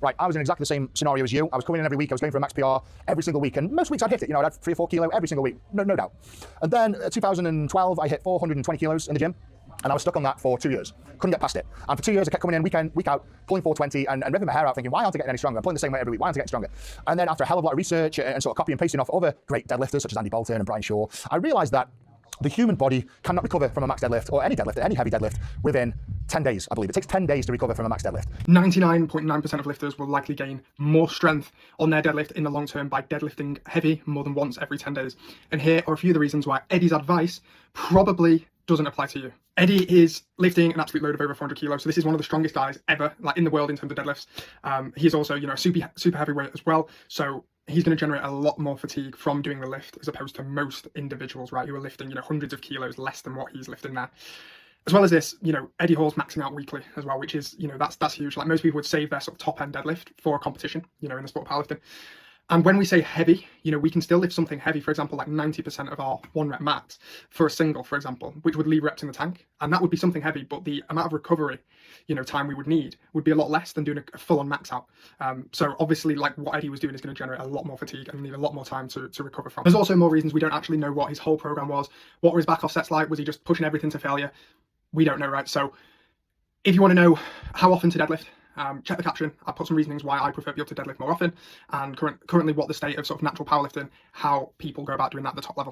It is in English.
right, I was in exactly the same scenario as you. I was coming in every week, I was going for a max PR every single week, and most weeks I'd hit it, you know, I'd have 3 or 4 kilo every single week, no doubt. And then 2012, I hit 420 kilos in the gym, and I was stuck on that for 2 years. Couldn't get past it. And for 2 years, I kept coming in week in, week out, pulling 420 and ripping my hair out, thinking, why aren't I getting any stronger? I'm pulling the same weight every week, why aren't I getting stronger? And then after a hell of a lot of research and sort of copy and pasting off other great deadlifters, such as Andy Bolton and Brian Shaw, I realized that the human body cannot recover from a max deadlift, or any deadlift, any heavy deadlift, within 10 days, I believe. It takes 10 days to recover from a max deadlift. 99.9% of lifters will likely gain more strength on their deadlift in the long term by deadlifting heavy more than once every 10 days. And here are a few of the reasons why Eddie's advice probably doesn't apply to you. Eddie is lifting an absolute load of over 400 kilos. So this is one of the strongest guys ever, like in the world in terms of deadlifts. He's also, you know, super heavyweight as well. So he's going to generate a lot more fatigue from doing the lift as opposed to most individuals, right, who are lifting, you know, hundreds of kilos less than what he's lifting there. As well as this, you know, Eddie Hall's maxing out weekly as well, which is, you know, that's huge. Like most people would save their sort of top end deadlift for a competition, you know, in the sport of powerlifting. And when we say heavy, you know, we can still lift something heavy, for example, like 90% of our 1 rep max for a single, for example, which would leave reps in the tank. And that would be something heavy, but the amount of recovery, you know, time we would need would be a lot less than doing a full on max out. So obviously, like what Eddie was doing is going to generate a lot more fatigue and need a lot more time to recover from. There's also more reasons we don't actually know what his whole program was. What were his back off sets like? Was he just pushing everything to failure? We don't know, right? So if you want to know how often to deadlift, check the caption. I put some reasonings why I prefer to be able to deadlift more often, and currently what the state of sort of natural powerlifting, how people go about doing that at the top level.